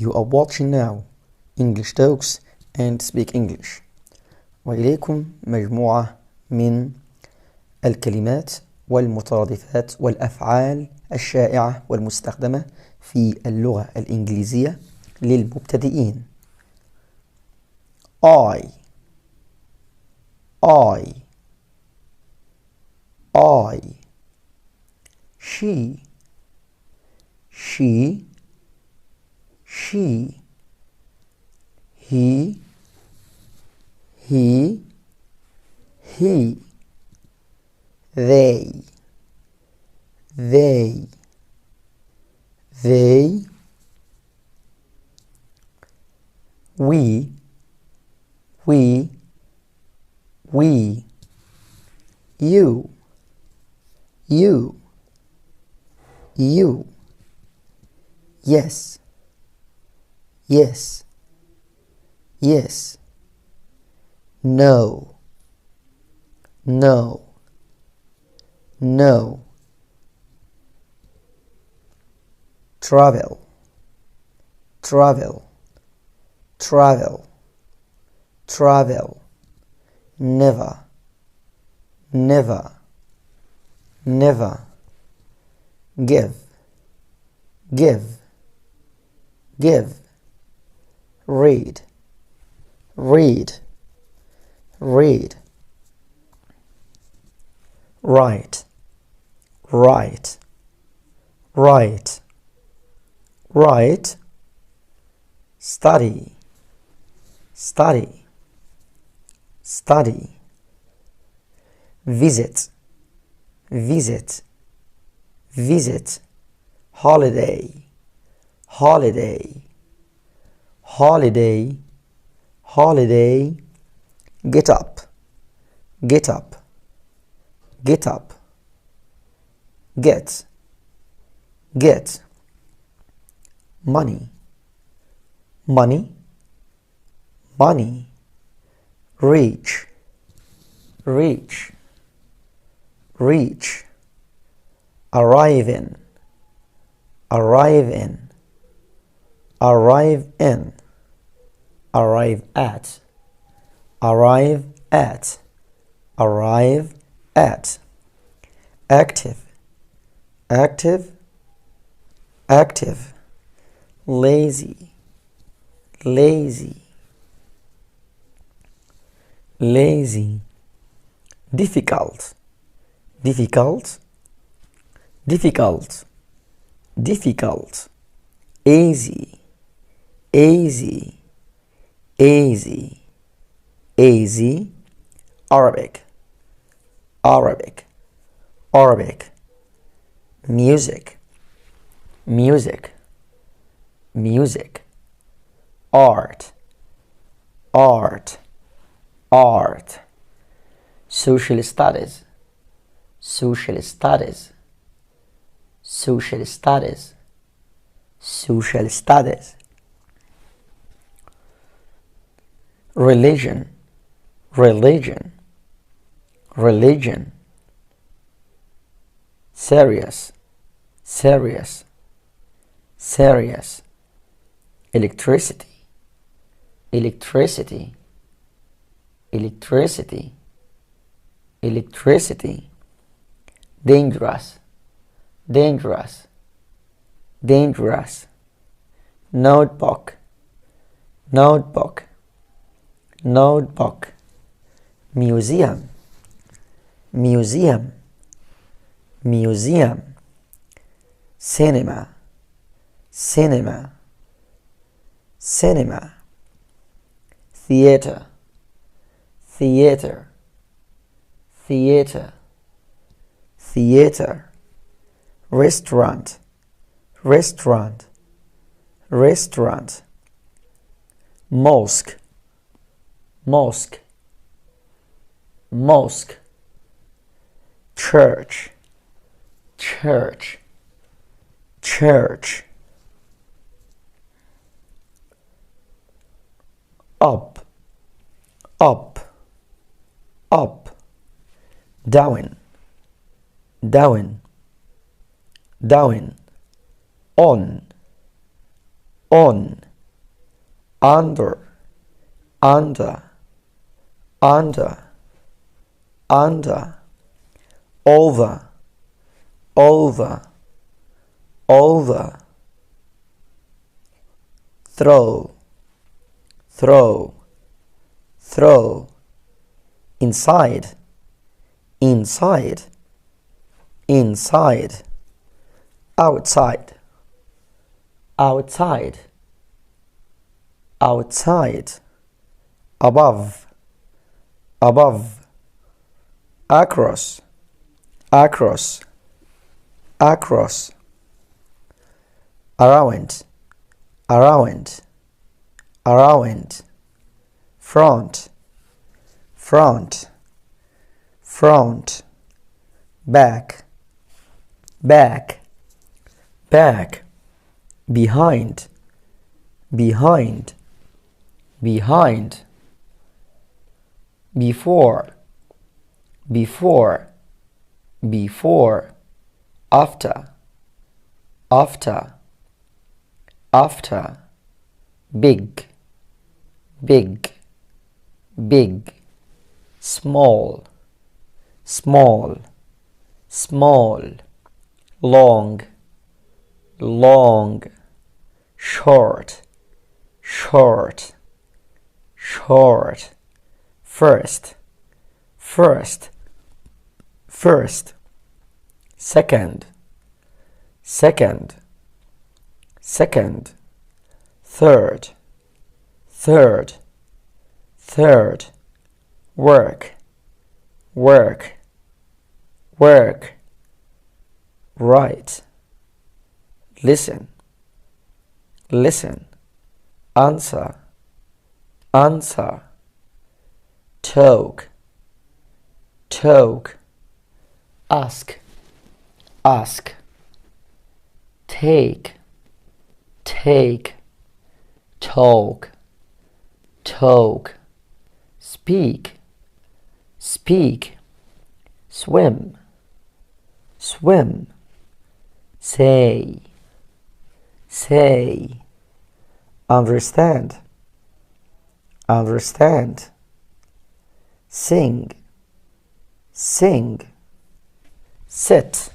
You are watching now English Talks and Speak English. وإليكم مجموعة من الكلمات والمترادفات والأفعال الشائعة والمستخدمة في اللغة الإنجليزية للمبتدئين. I she he they we you yes no travel never give read write study visit holiday get up get money reach arrive in arrive at active lazy difficult easy Arabic music art social studies religion serious electricity dangerous notebook museum cinema theater restaurant mosque church up down on under, under, under, under, over, over, over, throw, throw, throw, inside, inside, inside, outside, outside, outside, above, above, across, across, across, around, around, around, front, front, front, back, back, back, behind, behind, behind, before, before, before, after, after, after, big, big, big, small, small, small, long, long, short, short, short, first, first, first, second, second, second, third, third, third, work, work, work, right, listen, listen, answer, answer, talk, talk, ask, ask, take, take, talk, talk, speak, speak, swim, swim, say, say, understand, understand, sing, sing, sit,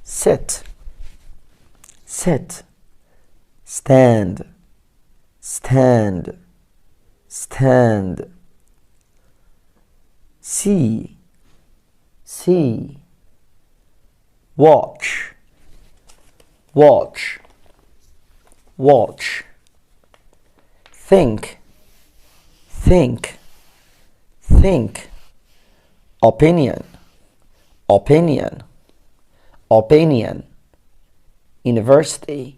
sit, sit, stand, stand, stand, see, see, watch, watch, watch, think, think, think, opinion, opinion, opinion, university,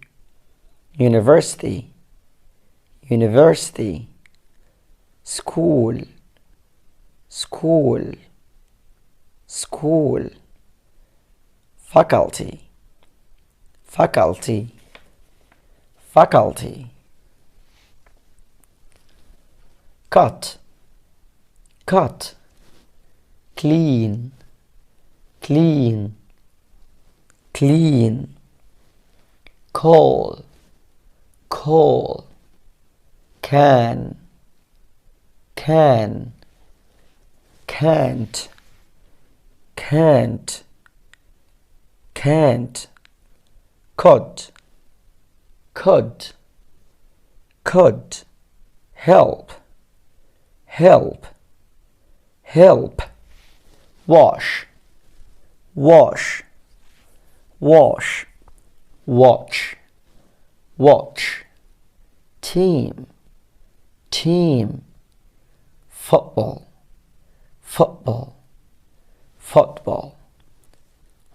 university, university, school, school, school, faculty, faculty, faculty, cut, cut, clean, clean, clean, call, call, can, can't, can't, could, could, help, help, help, wash, wash, wash, watch, watch, team, team, football, football, football,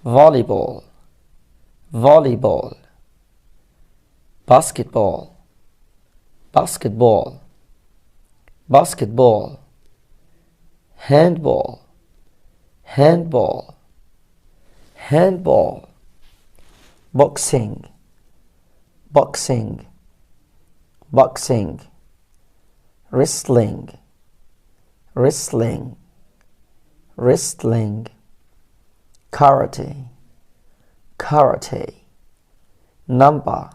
volleyball, volleyball, basketball, basketball, basketball, handball, handball, handball, boxing, boxing, boxing, wrestling, wrestling, wrestling, karate, karate, number,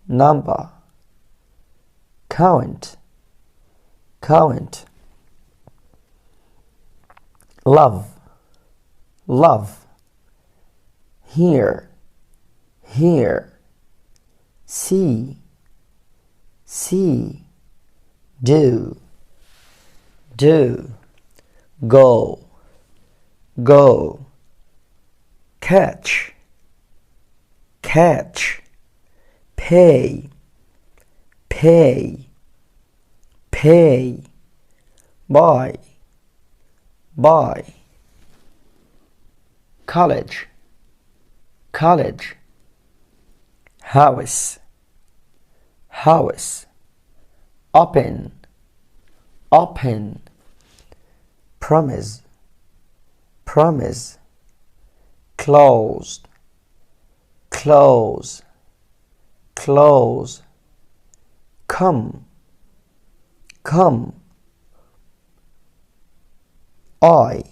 number, count, count. Love, love. Here, here. See, see. Do, do. Go, go. Catch, catch. Pay, pay, pay. Buy, buy. College, college. House, house. Open, open. Promise, promise. Closed, close, close. Come, come. I,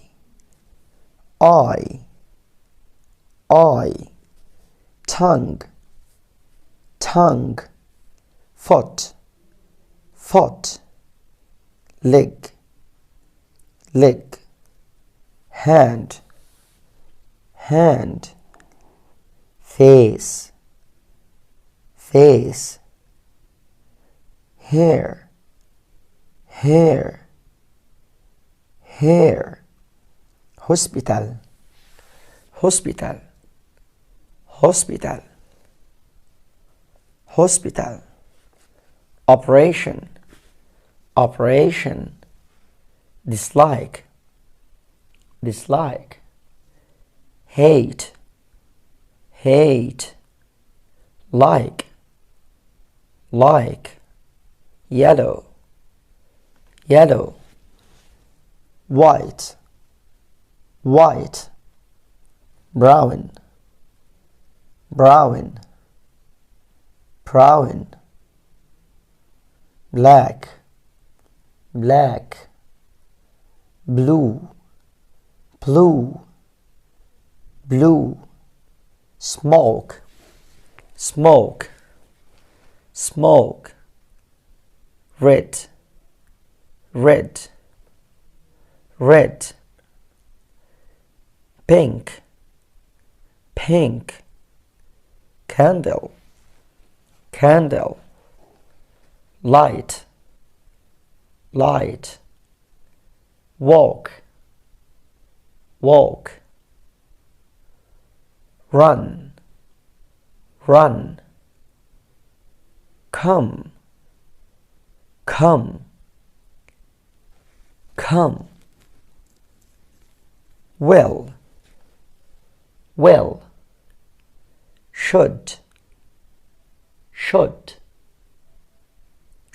I. Tongue, tongue. Foot, foot. Leg, leg. Hand, hand. Face, face. Hair, hair, hair. Hospital, hospital, hospital, hospital. Operation, operation. Dislike, dislike. Hate, hate. Like, like. Yellow, yellow. White, white. Brown, brown, brown. Black, black. Blue, blue, blue. Smoke, smoke, smoke. Red, red, red. Pink, pink. Candle, candle. Light, light. Walk, walk. Run, run. Come, come, come. Will, will. Should, should.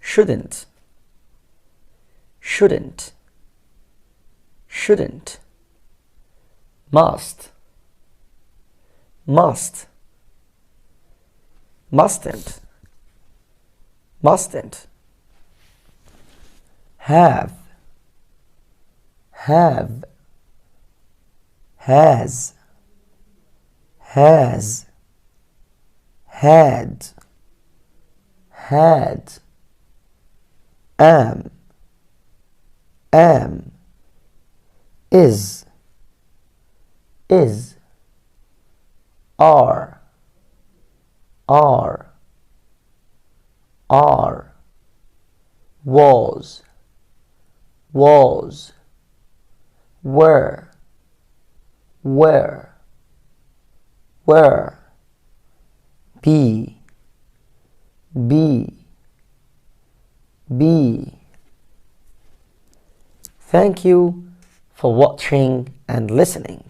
Shouldn't, shouldn't, shouldn't. Must, must. Mustn't, mustn't. Have, have. Has, has. Had, had. Am, is, are, was, were, be, Thank you for watching and listening.